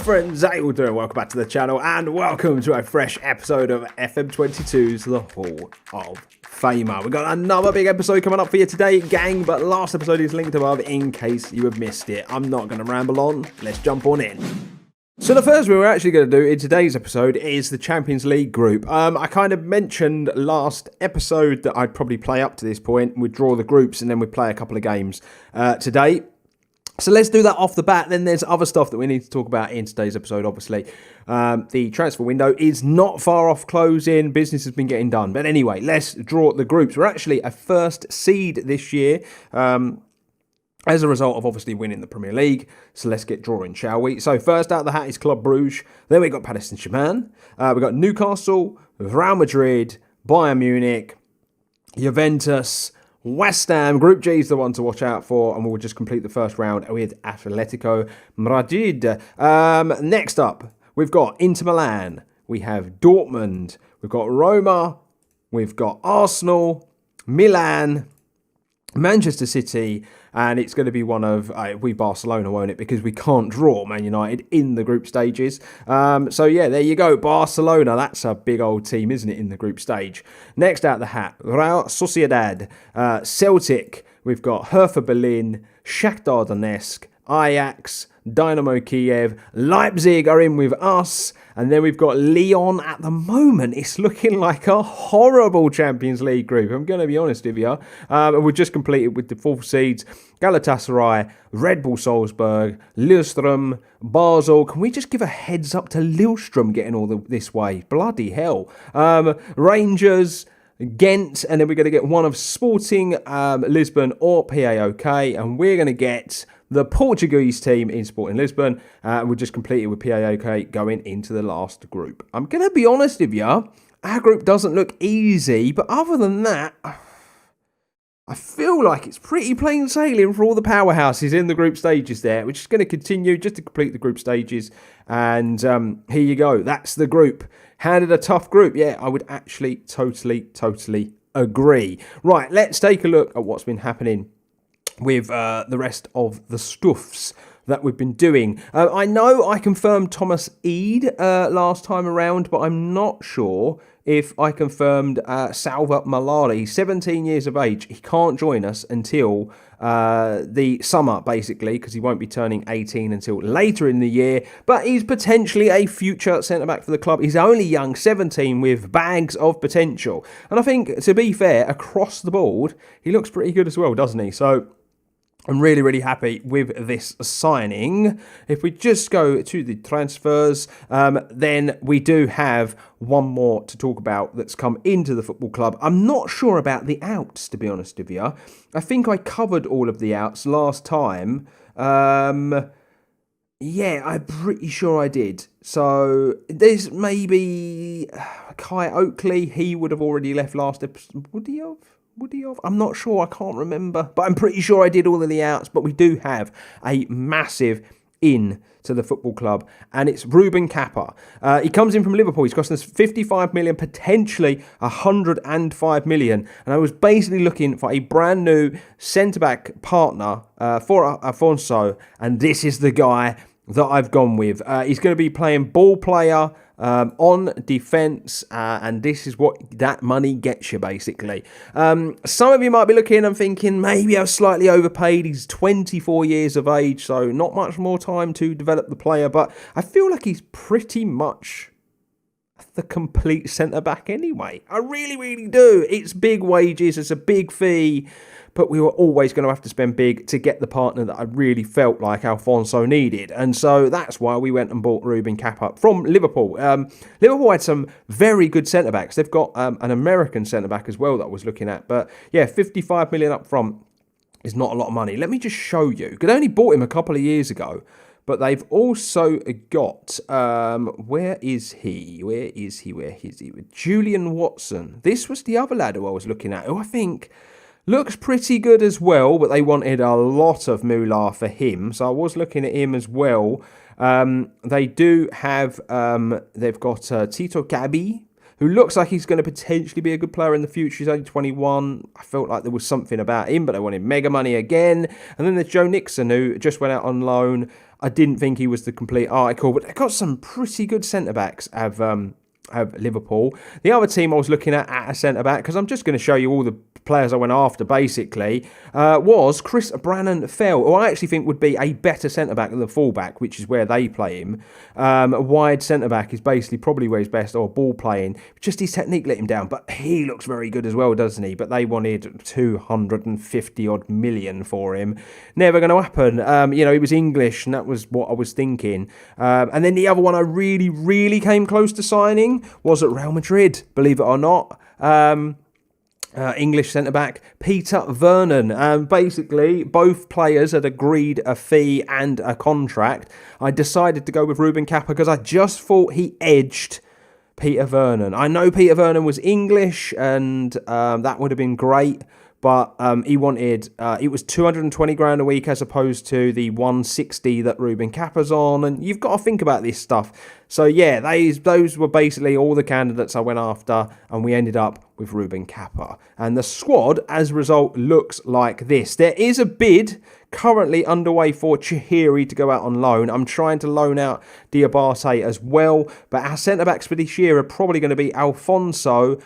friends, how you all doing? Welcome back to the channel and welcome to a fresh episode of FM22's The Hall of Famer. We've got another big episode coming up for you today, gang, but last episode is linked above in case you have missed it. I'm not going to ramble on, let's jump on in. So the first thing we're actually going to do in today's episode is the Champions League group. I kind of mentioned last episode that I'd probably play up to this point, we'd draw the groups and then we'd play a couple of games today. So let's do that off the bat. Then there's other stuff that we need to talk about in today's episode, obviously. The transfer window is not far off closing. Business has been getting done. But anyway, let's draw the groups. We're actually a first seed this year as a result of obviously winning the Premier League. So let's get drawing, shall we? So first out of the hat is Club Brugge. Then we got Paris Saint-Germain. We've got Newcastle, Real Madrid, Bayern Munich, Juventus, West Ham. Group G is the one to watch out for, and we'll just complete the first round with Atletico Madrid. Next up, we've got Inter Milan, we have Dortmund, we've got Roma, we've got Arsenal, Milan, Manchester City, and it's going to be one of we Barcelona, won't it? Because we can't draw Man United in the group stages. So yeah, there you go, Barcelona. That's a big old team, isn't it, in the group stage? Next out the hat, Real Sociedad, Celtic. We've got Hertha Berlin, Shakhtar Donetsk, Ajax, Dynamo Kiev, Leipzig are in with us, and then we've got Lyon. At the moment, it's looking like a horrible Champions League group, I'm going to be honest with you. And we've just completed with the fourth seeds, Galatasaray, Red Bull Salzburg, Lillestrøm, Basel. Can we just give a heads up to Lillestrøm getting all this way? Bloody hell. Rangers, Ghent, and then we're going to get one of Sporting Lisbon or PAOK, and we're going to get the Portuguese team in Sporting Lisbon. We'll just complete it with PAOK going into the last group. I'm going to be honest with you, our group doesn't look easy, but other than that, I feel like it's pretty plain sailing for all the powerhouses in the group stages there. We're just going to continue just to complete the group stages, and here you go. That's the group. Handed a tough group. Yeah, I would actually totally agree. Right, let's take a look at what's been happening with the rest of the stuffs that we've been doing. I know I confirmed Thomas Eid last time around, but I'm not sure if I confirmed Salva Malari, 17 years of age. He can't join us until the summer, basically, because he won't be turning 18 until later in the year, but he's potentially a future centre-back for the club. He's only young, 17, with bags of potential. And I think, to be fair, across the board, he looks pretty good as well, doesn't he? So I'm really happy with this signing. If we just go to the transfers, then we do have one more to talk about that's come into the football club. I'm not sure about the outs, to be honest with you. I think I covered all of the outs last time. Yeah, I'm pretty sure I did. So there's maybe Kai Oakley. He would have already left last episode. Would he have? I'm not sure. I can't remember. But I'm pretty sure I did all of the outs. But we do have a massive in to the football club. And it's Ruben Kappa. He comes in from Liverpool. He's costing us 55 million, potentially 105 million. And I was basically looking for a brand new centre-back partner for Afonso. And this is the guy that I've gone with. He's going to be playing ball player on defence, and this is what that money gets you, basically. Some of you might be looking and thinking, maybe I've slightly overpaid. He's 24 years of age, so not much more time to develop the player, but I feel like he's pretty much the complete centre-back anyway. I really do. It's big wages, it's a big fee, but we were always going to have to spend big to get the partner that I really felt like Alfonso needed. And so that's why we went and bought Ruben Kappa from Liverpool. Liverpool had some very good centre-backs. They've got an American centre-back as well that I was looking at. But yeah, 55 million up front is not a lot of money. Let me just show you. Because I only bought him a couple of years ago. But they've also got, where is he? Julian Watson. This was the other lad who I was looking at, who I think looks pretty good as well, but they wanted a lot of moolah for him. So I was looking at him as well. They do have, they've got Tito Gabi, who looks like he's going to potentially be a good player in the future. He's only 21. I felt like there was something about him, but they wanted mega money again. And then there's Joe Nixon, who just went out on loan. I didn't think he was the complete article, but they've got some pretty good centre-backs, have Liverpool. The other team I was looking at a centre-back, because I'm just going to show you all the players I went after, basically, was Chris Brannan-Fell, who I actually think would be a better centre-back than the full-back, which is where they play him. A wide centre-back is basically probably where he's best, or ball playing. Just his technique let him down, but he looks very good as well, doesn't he? But they wanted 250-odd million for him. Never going to happen. He was English, and that was what I was thinking. And then the other one I really, really came close to signing was at Real Madrid, believe it or not. English centre-back Peter Vernon. Basically, both players had agreed a fee and a contract. I decided to go with Ruben Kappa because I just thought he edged Peter Vernon. I know Peter Vernon was English, and that would have been great. But he wanted, it was 220 grand a week as opposed to the 160 that Ruben Kappa's on. And you've got to think about this stuff. So yeah, those were basically all the candidates I went after. And we ended up with Ruben Kappa. And the squad, as a result, looks like this. There is a bid currently underway for Chihiri to go out on loan. I'm trying to loan out Diabate as well, but our centre-backs for this year are probably going to be Alfonso,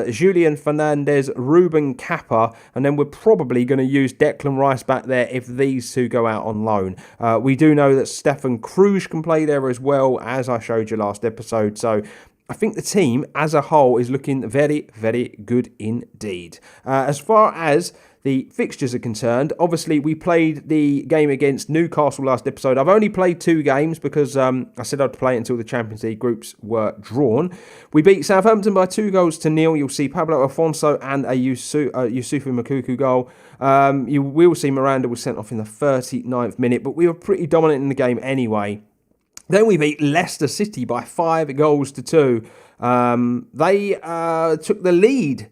Julian Fernandez, Ruben Kappa, and then we're probably going to use Declan Rice back there if these two go out on loan. We do know that Stefan Cruz can play there as well, as I showed you last episode, so I think the team as a whole is looking very, very good indeed. As far as the fixtures are concerned, obviously we played the game against Newcastle last episode. I've only played 2 games because I said I'd play it until the Champions League groups were drawn. We beat Southampton by 2-0. You'll see Pablo Alfonso and a Yusufu Makuku goal. You will see Miranda was sent off in the 39th minute, but we were pretty dominant in the game anyway. Then we beat Leicester City by 5-2. They took the lead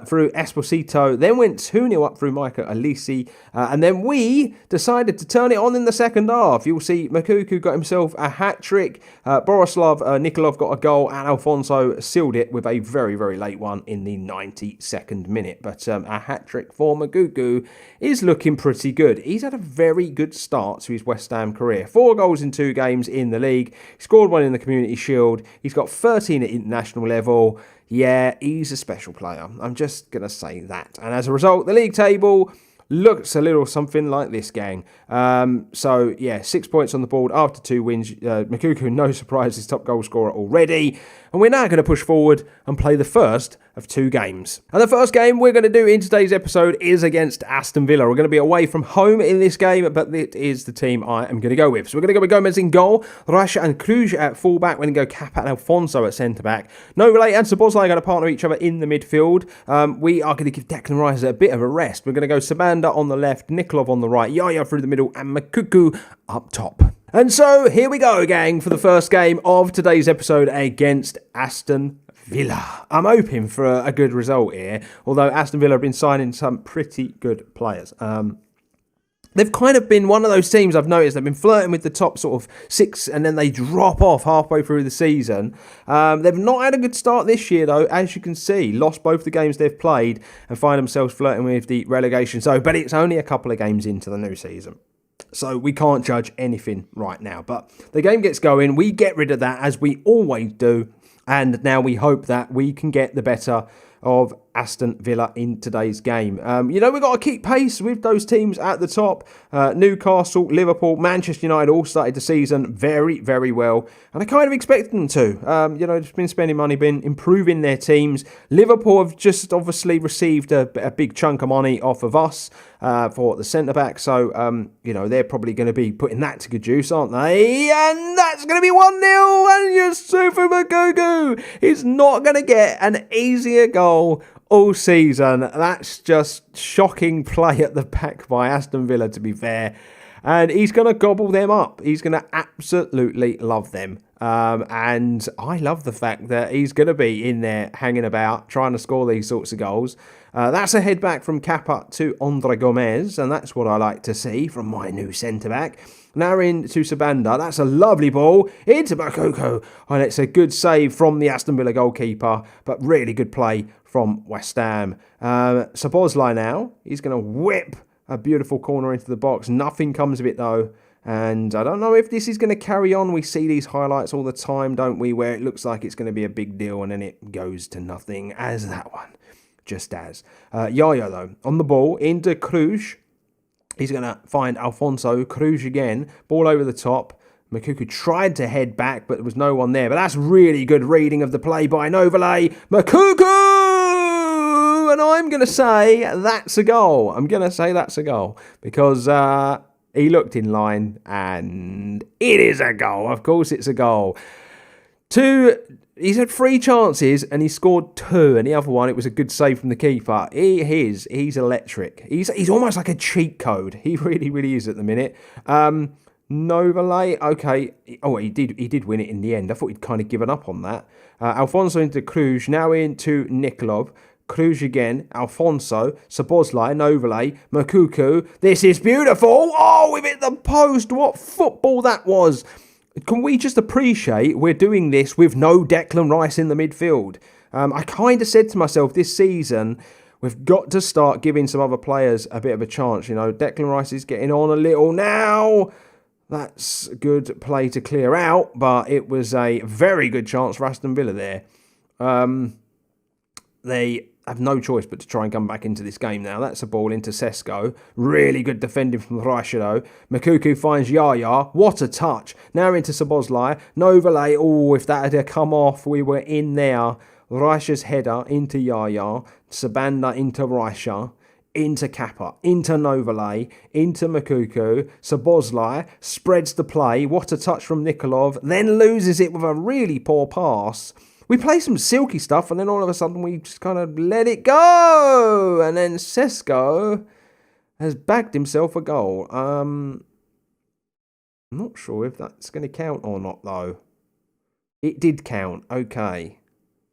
through Esposito, then went 2-0 up through Michael Alisi, and then we decided to turn it on in the second half. You'll see Makuku got himself a hat-trick, Borislav Nikolov got a goal, and Alfonso sealed it with a very, very late one in the 92nd minute. But a hat-trick for Makuku is looking pretty good. He's had a very good start to his West Ham career. 4 goals in 2 games in the league. He scored 1 in the Community Shield. He's got 13 at international level. Yeah, he's a special player. I'm just going to say that. And as a result, the league table looks a little something like this, gang. So, yeah, 6 points on the board after 2 wins. Makuku, no surprise, is top goal scorer already. And we're now going to push forward and play the first of 2 games. And the first game we're going to do in today's episode is against Aston Villa. We're going to be away from home in this game, but it is the team I am going to go with. So we're going to go with Gomez in goal, Rasha and Cruz at fullback. We're going to go Kappa and Alfonso at centre-back. No Relay and Szoboszlai are going to partner each other in the midfield. We are going to give Declan Rice a bit of a rest. We're going to go Sabanda on the left, Nikolov on the right, Yaya through the middle, and Makuku up top. And so, here we go, gang, for the first game of today's episode against Aston Villa. I'm hoping for a good result here, although Aston Villa have been signing some pretty good players. They've kind of been one of those teams I've noticed. They've been flirting with the top sort of 6 and then they drop off halfway through the season. They've not had a good start this year, though, as you can see. Lost both the games they've played and find themselves flirting with the relegation zone. But it's only a couple of games into the new season, so we can't judge anything right now. But the game gets going. We get rid of that, as we always do. And now we hope that we can get the better of Aston Villa in today's game. We've got to keep pace with those teams at the top. Newcastle, Liverpool, Manchester United all started the season very, very well. And I kind of expected them to. They've been spending money, been improving their teams. Liverpool have just obviously received a big chunk of money off of us for the centre-back. So, they're probably going to be putting that to good use, aren't they? And that's going to be 1-0. And Yusufu Makuku is not going to get an easier goal all season. That's just shocking play at the back by Aston Villa, to be fair. And he's going to gobble them up. He's going to absolutely love them. And I love the fact that he's going to be in there hanging about, trying to score these sorts of goals. That's a head back from Kappa to Andre Gomez, and that's what I like to see from my new centre-back. Now in to Sabanda. That's a lovely ball into Bakoko. And it's a good save from the Aston Villa goalkeeper, but really good play from West Ham. Szoboszlai now. He's going to whip a beautiful corner into the box. Nothing comes of it, though. And I don't know if this is going to carry on. We see these highlights all the time, don't we, where it looks like it's going to be a big deal and then it goes to nothing, as that one just as. Yaya, though, on the ball, into Cruz. He's going to find Alfonso. Cruz again, ball over the top. Makuku tried to head back, but there was no one there. But that's really good reading of the play by Novalay. Makuku! And I'm going to say that's a goal. Because he looked in line, and it is a goal. Of course it's a goal. He's had 3 chances, and he scored 2. And the other one, it was a good save from the keeper. He's electric. He's almost like a cheat code. He really, really is at the minute. Novalay, okay. Oh, he did win it in the end. I thought he'd kind of given up on that. Alfonso into Cruz, now into Nikolov. Cruz again, Alfonso, Sabozlai, Novalay, Makuku. This is beautiful. Oh, we've hit the post. What football that was. Can we just appreciate we're doing this with no Declan Rice in the midfield? I kind of said to myself this season, we've got to start giving some other players a bit of a chance. You know, Declan Rice is getting on a little now. That's a good play to clear out, but it was a very good chance for Aston Villa there. They have no choice but to try and come back into this game now. That's a ball into Sesko. Really good defending from Raisha. Makuku finds Yaya. What a touch. Now into Sabozlai. Novalay. Oh, if that had come off, we were in there. Raisha's header into Yaya. Sabanda into Raisha. Into Kappa, into Novalay, into Makuku, Sabozlai, spreads the play, what a touch from Nikolov, then loses it with a really poor pass. We play some silky stuff and then all of a sudden we just kind of let it go. And then Sesko has bagged himself a goal. I'm not sure if that's going to count or not though. It did count, okay.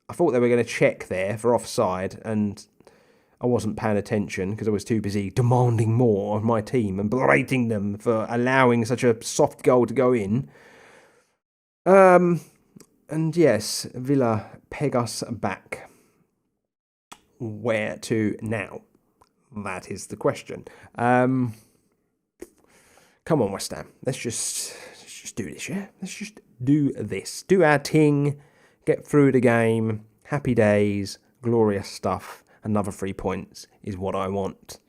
I thought they were going to check there for offside and I wasn't paying attention because I was too busy demanding more of my team and berating them for allowing such a soft goal to go in. And yes, Villa peg us back. Where to now? That is the question. Come on, West Ham. Let's just do this, yeah? Let's just do this. Do our thing. Get through the game. Happy days. Glorious stuff. Another 3 points is what I want.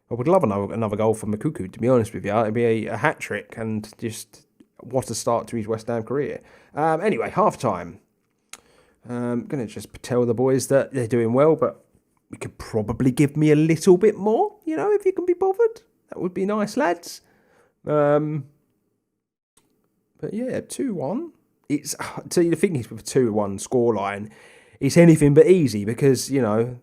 I would love another goal from Makuku, to be honest with you. It'd be a hat-trick and just what a start to his West Ham career. Anyway, half-time. I'm going to just tell the boys that they're doing well, but we could probably give me a little bit more, you know, if you can be bothered. That would be nice, lads. But yeah, 2-1. So the thing is with a 2-1 scoreline, it's anything but easy because, you know,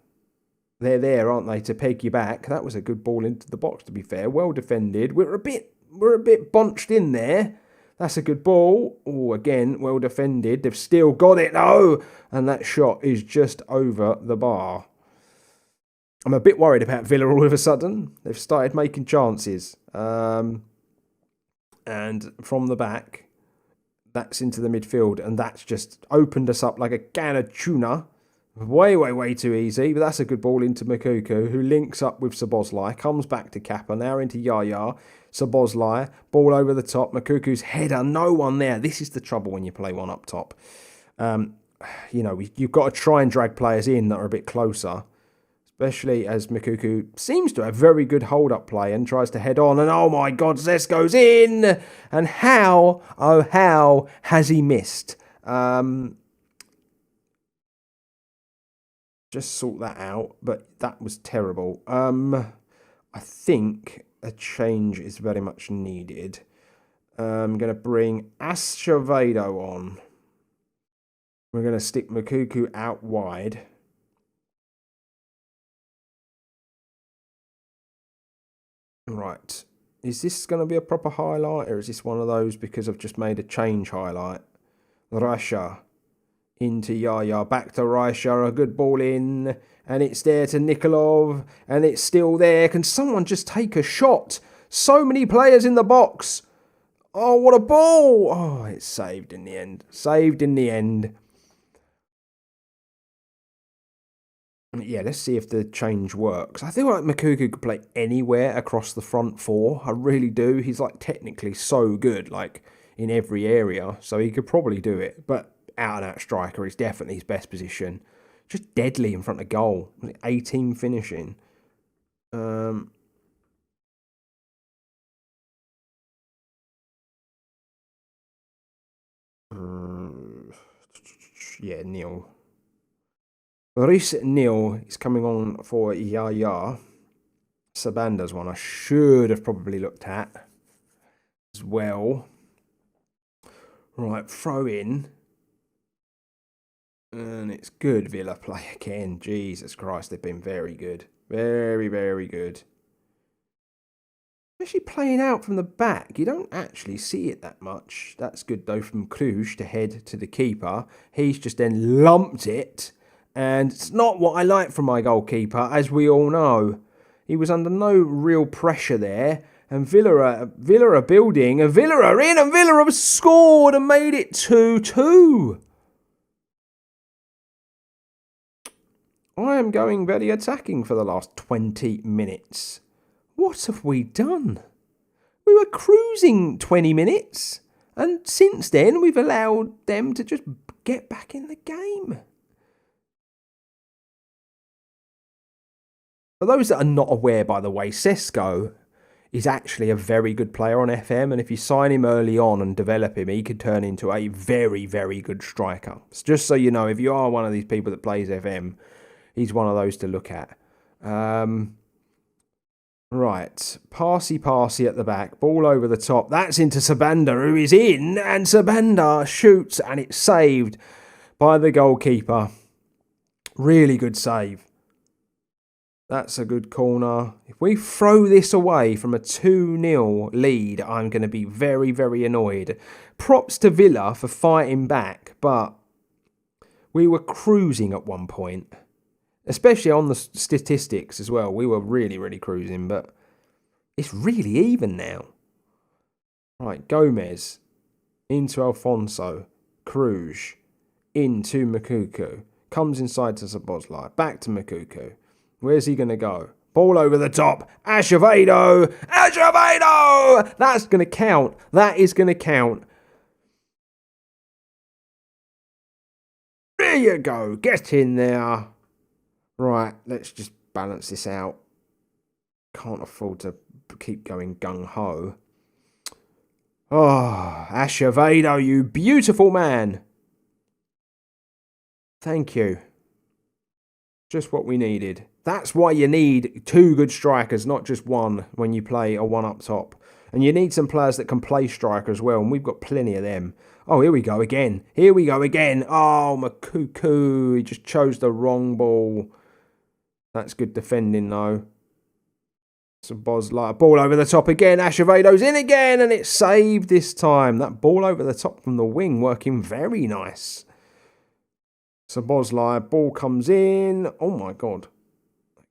they're there, aren't they, to peg you back. That was a good ball into the box, to be fair. Well defended. We're a bit bunched in there. That's a good ball. Oh, again, well defended. They've still got it, though. And that shot is just over the bar. I'm a bit worried about Villa all of a sudden. They've started making chances. And from the back, that's into the midfield. And that's just opened us up like a can of tuna. Way too easy, but that's a good ball into Makuku, who links up with Sabozlai, comes back to Kappa, now into Yaya, Sabozlai, ball over the top, Makuku's header, no one there. This is the trouble when you play one up top. You know, you've got to try and drag players in that are a bit closer, especially as Makuku seems to have very good hold-up play and tries to head on, and oh my God, Zesko's in! And how has he missed? Just sort that out, but that was terrible. I think a change is very much needed. I'm going to bring Acevedo on. We're going to stick Makuku out wide. Right. Is this going to be a proper highlight, or is this one of those because I've just made a change highlight? Rasha. Into Yaya, back to Raisha, a good ball in, and it's there to Nikolov, and it's still there. Can someone just take a shot? So many players in the box. Oh, what a ball! Oh, it's saved in the end. Saved in the end. Yeah, let's see if the change works. I feel like Makuku could play anywhere across the front four. I really do. He's like technically so good, like in every area. So he could probably do it. But out and out striker is definitely his best position. Just deadly in front of goal. 18 finishing. Yeah, nil. Rhys Neal is coming on for Yaya. Sabanda's one I should have probably looked at as well. Right, throw in. And it's good Villa play again. Jesus Christ, they've been very good. Very, very good. Especially playing out from the back. You don't actually see it that much. That's good though from Cluj to head to the keeper. He's just then lumped it. And it's not what I like from my goalkeeper, as we all know. He was under no real pressure there. And Villa are building. And Villa are in. And Villa have scored and made it 2-2. I am going very attacking for the last 20 minutes. What have we done? We were cruising 20 minutes. And since then, we've allowed them to just get back in the game. For those that are not aware, by the way, Sesko is actually a very good player on FM, and if you sign him early on and develop him, he could turn into a very, very good striker. So just so you know, if you are one of these people that plays FM, he's one of those to look at. Right, Passy at the back, ball over the top. That's into Sabanda, who is in, and Sabanda shoots, and it's saved by the goalkeeper. Really good save. That's a good corner. If we throw this away from a 2-0 lead, I'm going to be very, very annoyed. Props to Villa for fighting back, but we were cruising at one point. Especially on the statistics as well. We were really, really cruising, but it's really even now. Right, Gomez into Alfonso. Cruz into Makuku. Comes inside to Szoboszlai. Back to Makuku. Where's he going to go? Ball over the top. Acevedo! Acevedo! That's going to count. That is going to count. There you go. Get in there. Right, let's just balance this out. Can't afford to keep going gung-ho. Oh, Acevedo, you beautiful man. Thank you. Just what we needed. That's why you need two good strikers, not just one, when you play a one up top. And you need some players that can play striker as well, and we've got plenty of them. Oh, here we go again. Here we go again. Oh, Makuku. He just chose the wrong ball. That's good defending, though. Szoboszlai, ball over the top again. Acevedo's in again, and it's saved this time. That ball over the top from the wing working very nice. Szoboszlai, ball comes in. Oh, my God.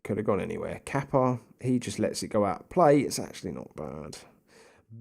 Could have gone anywhere. Kappa, he just lets it go out of play. It's actually not bad.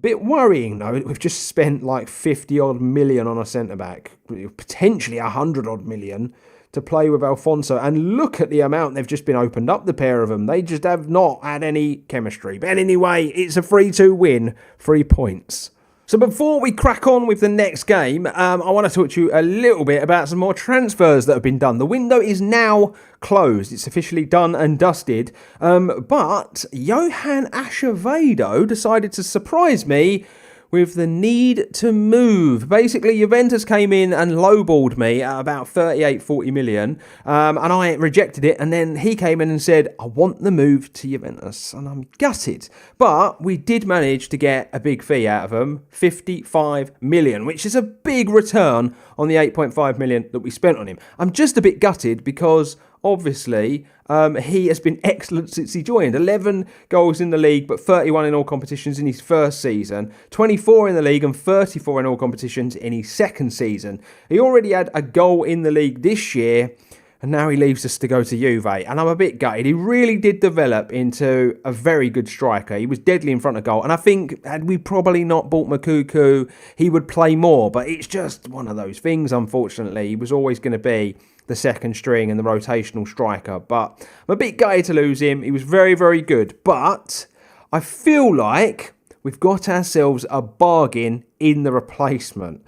Bit worrying, though. We've just spent like 50-odd million on a centre-back. Potentially 100-odd million to play with Alfonso. And look at the amount they've just been opened up, the pair of them. They just have not had any chemistry. But anyway, it's a 3-2 win. 3 points. So before we crack on with the next game, I want to talk to you a little bit about some more transfers that have been done. The window is now closed. It's officially done and dusted. But Johan Acevedo decided to surprise me with the need to move. Basically, Juventus came in and lowballed me at about 40 million, and I rejected it, and then he came in and said, I want the move to Juventus, and I'm gutted. But we did manage to get a big fee out of him, 55 million, which is a big return on the 8.5 million that we spent on him. I'm just a bit gutted because obviously, he has been excellent since he joined. 11 goals in the league, but 31 in all competitions in his first season. 24 in the league and 34 in all competitions in his second season. He already had a goal in the league this year And now he leaves us to go to Juve. And I'm a bit gutted. He really did develop into a very good striker. He was deadly in front of goal. And I think had we probably not bought Moukoko, he would play more. But it's just one of those things, unfortunately. He was always going to be the second string and the rotational striker. But I'm a bit gutted to lose him. He was very, very good. But I feel like we've got ourselves a bargain in the replacement.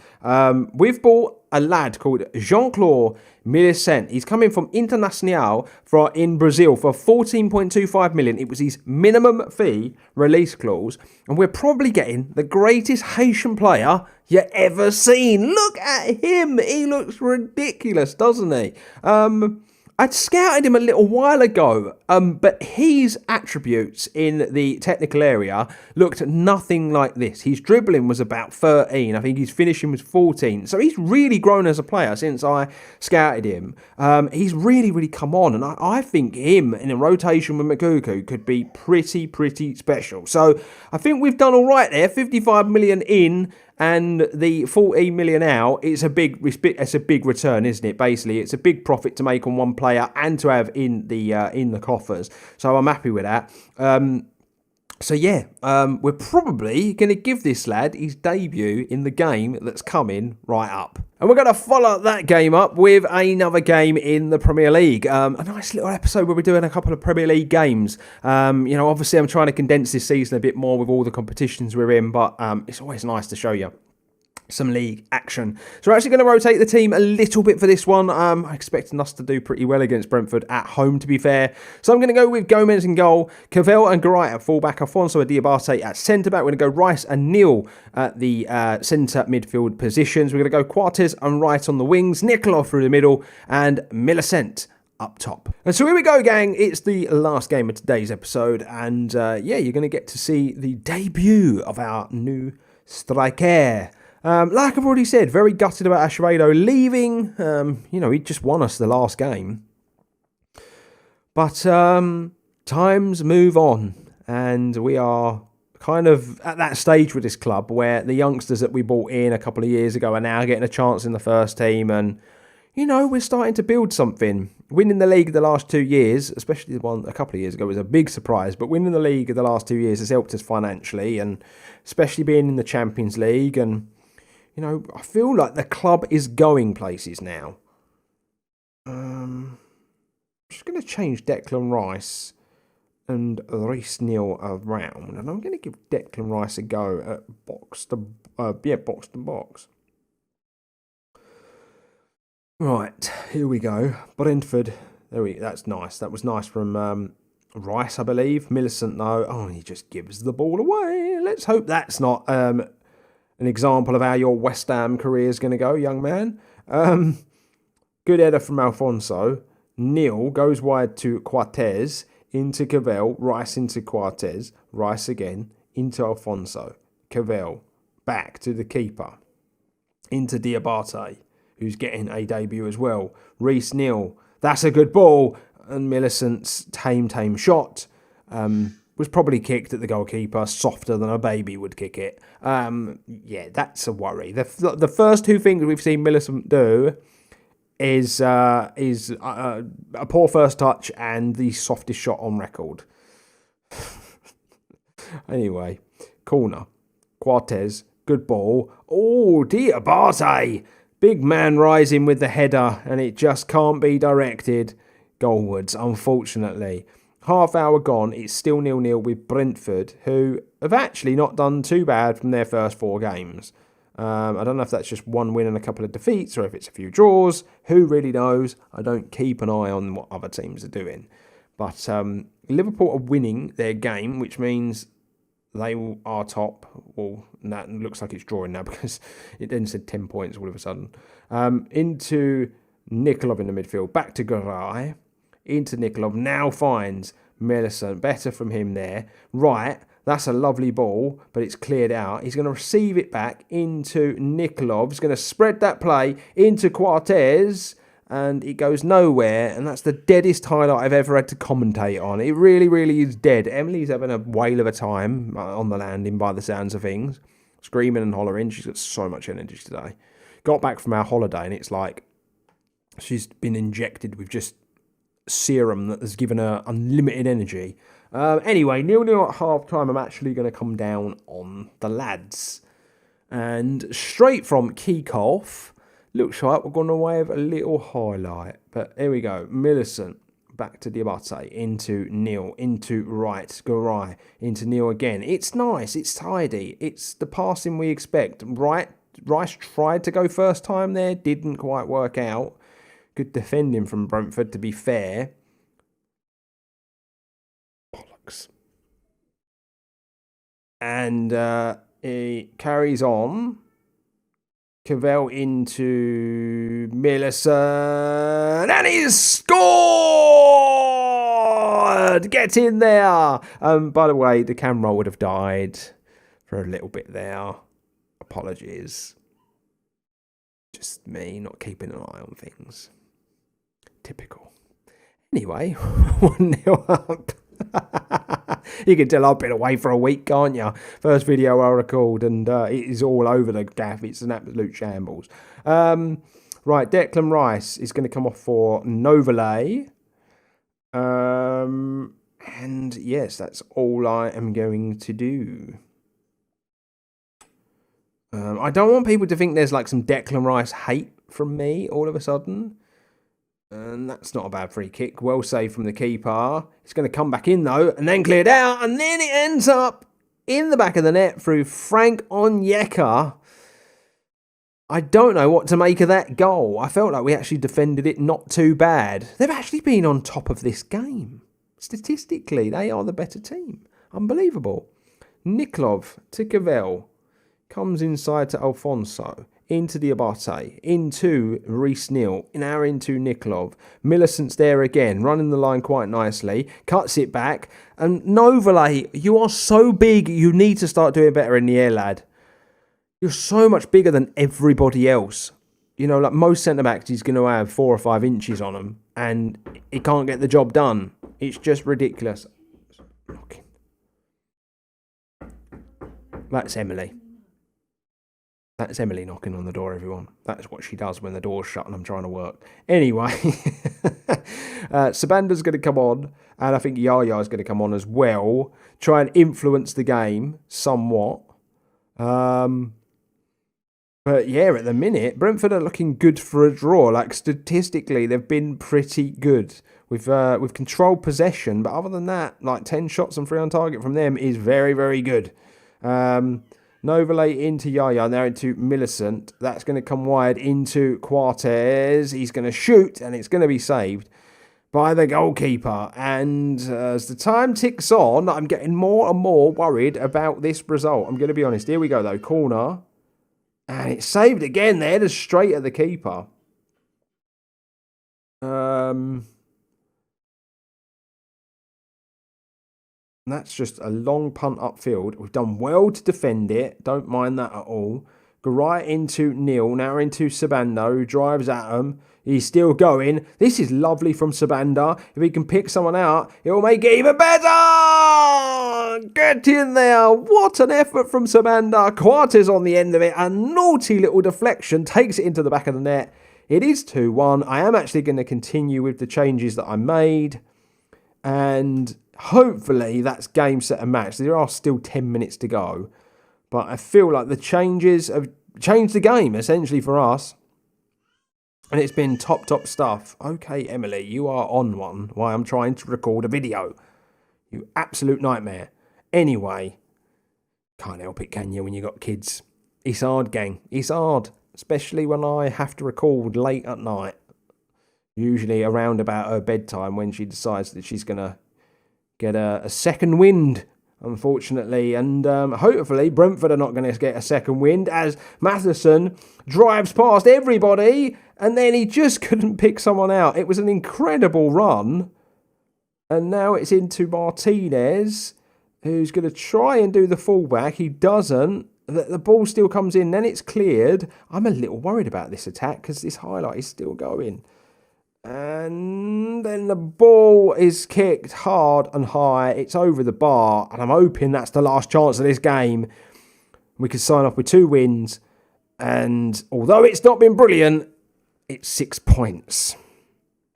We've bought a lad called Jean-Claude Millicent. He's coming from Internacional in Brazil for 14.25 million. It was his minimum fee release clause. And we're probably getting the greatest Haitian player you ever seen. Look at him. He looks ridiculous, doesn't he? I'd scouted him a little while ago, but his attributes in the technical area looked nothing like this. His dribbling was about 13. I think his finishing was 14. So he's really grown as a player since I scouted him. He's really, really come on. And I think him in a rotation with Moukoko could be pretty special. So I think we've done all right there. 55 million in. And the 14 million out, it's a big return, isn't it? Basically, it's a big profit to make on one player and to have in the coffers. So I'm happy with that. We're probably going to give this lad his debut in the game that's coming right up. And we're going to follow that game up with another game in the Premier League. A nice little episode where we're doing a couple of Premier League games. Obviously I'm trying to condense this season a bit more with all the competitions we're in, but it's always nice to show you some league action. So we're actually going to rotate the team a little bit for this one. I'm expecting us to do pretty well against Brentford at home, to be fair. So I'm going to go with Gomez in goal, Cavell and G.O.AT at fullback, Afonso and Diabate at centre-back. We're going to go Rice and Neil at the centre midfield positions. We're going to go Quartez and Wright on the wings, Nicola through the middle, and Millicent up top. And so here we go, gang. It's the last game of today's episode. And you're going to get to see the debut of our new striker. Like I've already said, very gutted about Acheredo leaving. He just won us the last game. But times move on. And we are kind of at that stage with this club where the youngsters that we brought in a couple of years ago are now getting a chance in the first team. And, we're starting to build something. Winning the league the last 2 years, especially the one a couple of years ago, was a big surprise. But winning the league the last 2 years has helped us financially. And especially being in the Champions League. And I feel like the club is going places now. I'm just going to change Declan Rice and Reece Neal around. And I'm going to give Declan Rice a go at box to box. Right, here we go. Brentford. That's nice. That was nice from Rice, I believe. Millicent, no. Oh, he just gives the ball away. Let's hope that's not an example of how your West Ham career is going to go, young man. Good header from Alfonso. Neil goes wide to Quartez, into Cavell, Rice into Quartez, Rice again, into Alfonso. Cavell, back to the keeper, into Diabate, who's getting a debut as well. Reece Neal, that's a good ball. And Millicent's tame shot was probably kicked at the goalkeeper, softer than a baby would kick it. That's a worry. The first two things we've seen Millicent do is a poor first touch and the softest shot on record. Anyway, corner. Quartez, good ball. Oh, Diabate! Big man rising with the header, and it just can't be directed goalwards, unfortunately. Half hour gone, it's still 0-0 with Brentford, who have actually not done too bad from their first 4 games. I don't know if that's just one win and a couple of defeats, or if it's a few draws. Who really knows? I don't keep an eye on what other teams are doing. But Liverpool are winning their game, which means they are top. Well, that looks like it's drawing now because it then said 10 points all of a sudden. Into Nikolov in the midfield. Back to Garay. Into Nikolov. Now finds Millicent. Better from him there. Right. That's a lovely ball, but it's cleared out. He's going to receive it back into Nikolov. He's going to spread that play into Quartez, and it goes nowhere. And that's the deadest highlight I've ever had to commentate on. It really, really is dead. Emily's having a whale of a time on the landing by the sounds of things. Screaming and hollering. She's got so much energy today. Got back from our holiday, and it's like She's been injected with just serum that has given her unlimited energy. Anyway, 0-0 at half-time. I'm actually going to come down on the lads. And straight from kick-off, looks like we're going to have a little highlight. But here we go. Millicent back to G.O.AT, into Neil, into Wright, Garai, into Neil again. It's nice, it's tidy, it's the passing we expect. Rice tried to go first time there, didn't quite work out. Good defending from Brentford, to be fair. Bollocks. And he carries on. Cavell into Millicent, and he's scored! Get in there! By the way, the camera would have died for a little bit there. Apologies. Just me not keeping an eye on things. Typical. Anyway, 1-0 up. You can tell I've been away for a week, can't you? First video I record, and it is all over the gaff. It's an absolute shambles. Right, Declan Rice is going to come off for Novelay. And yes, that's all I am going to do. I don't want people to think there's like some Declan Rice hate from me all of a sudden. And that's not a bad free kick. Well saved from the keeper. It's going to come back in though, and then cleared out, and then it ends up in the back of the net through Frank Onyeka. I don't know what to make of that goal. I felt like we actually defended it not too bad. They've actually been on top of this game. Statistically, they are the better team. Unbelievable. Niklov to Cavell. Comes inside to Alfonso. Into G.O.AT, into Reece Neal, now into Niklov. Millicent's there again, running the line quite nicely, cuts it back, and Novelay, you are so big, you need to start doing better in the air, lad. You're so much bigger than everybody else. You know, like most centre-backs, he's going to have 4 or 5 inches on him, and he can't get the job done. It's just ridiculous. That's Emily. That's Emily knocking on the door, everyone. That's what she does when the door's shut and I'm trying to work. Anyway, Sabanda's going to come on, and I think Yaya's going to come on as well. Try and influence the game somewhat. But yeah, at the minute, Brentford are looking good for a draw. Like, statistically, they've been pretty good. We've controlled possession, but other than that, like 10 shots and 3 on target from them is very, very good. Novelay into Yaya, now into Millicent. That's going to come wide into Quartez. He's going to shoot, and it's going to be saved by the goalkeeper. And as the time ticks on, I'm getting more and more worried about this result. I'm going to be honest. Here we go, though. Corner. And it's saved again there, just straight at the keeper. That's just a long punt upfield. We've done well to defend it. Don't mind that at all. Go right into Neil. Now into Sabanda, who drives at him. He's still going. This is lovely from Sabanda. If he can pick someone out, it will make it even better. Get in there. What an effort from Sabanda. Quarters on the end of it. A naughty little deflection. Takes it into the back of the net. It is 2-1. I am actually going to continue with the changes that I made. And hopefully that's game, set and match. There are still 10 minutes to go. But I feel like the changes have changed the game, essentially, for us. And it's been top stuff. Okay, Emily, you are on one while I'm trying to record a video. You absolute nightmare. Anyway, can't help it, can you, when you got kids? It's hard, gang. It's hard. Especially when I have to record late at night. Usually around about her bedtime when she decides that she's going to get a second wind, unfortunately. And hopefully Brentford are not going to get a second wind as Matheson drives past everybody and then he just couldn't pick someone out. It was an incredible run. And now it's into Martinez, who's going to try and do the fullback. He doesn't. The ball still comes in, then it's cleared. I'm a little worried about this attack because this highlight is still going. And then the ball is kicked hard and high. It's over the bar. And I'm hoping that's the last chance of this game. We can sign off with 2 wins. And although it's not been brilliant, it's 6 points.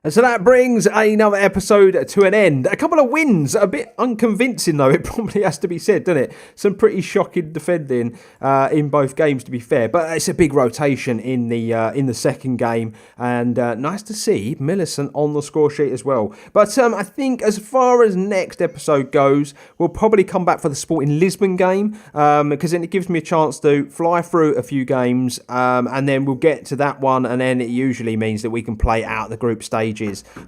And so that brings another episode to an end. A couple of wins, a bit unconvincing though, it probably has to be said, doesn't it? Some pretty shocking defending in both games, to be fair. But it's a big rotation in the second game, and nice to see Millicent on the score sheet as well. But I think as far as next episode goes, we'll probably come back for the Sporting Lisbon game, because then it gives me a chance to fly through a few games, and then we'll get to that one, and then it usually means that we can play out the group stage.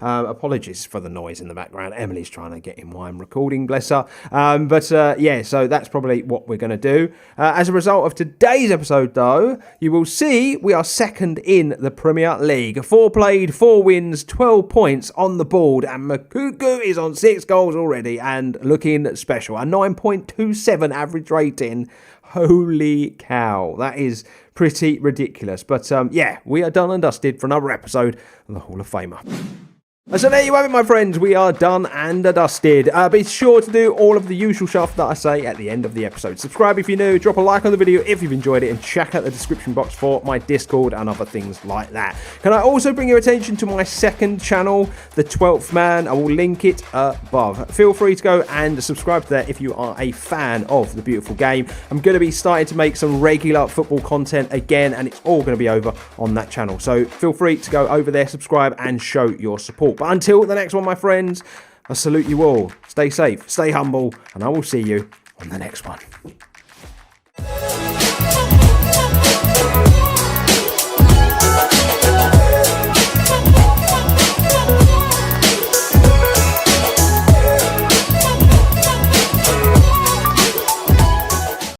Apologies for the noise in the background. Emily's trying to get in while I'm recording, bless her. Yeah, so that's probably what we're going to do. As a result of today's episode, though, you will see we are second in the Premier League. 4 played, 4 wins, 12 points on the board, and Makuku is on 6 goals already and looking special. A 9.27 average rating. Holy cow, that is pretty ridiculous. But yeah, we are done and dusted for another episode of the Hall of Famer. And so there you have it, my friends. We are done and dusted. Be sure to do all of the usual stuff that I say at the end of the episode. Subscribe if you're new, drop a like on the video if you've enjoyed it, and check out the description box for my Discord and other things like that. Can I also bring your attention to my second channel, The 12th Man? I will link it above. Feel free to go and subscribe to that if you are a fan of the beautiful game. I'm going to be starting to make some regular football content again, and it's all going to be over on that channel. So feel free to go over there, subscribe, and show your support. But until the next one, my friends, I salute you all. Stay safe, stay humble, and I will see you on the next one.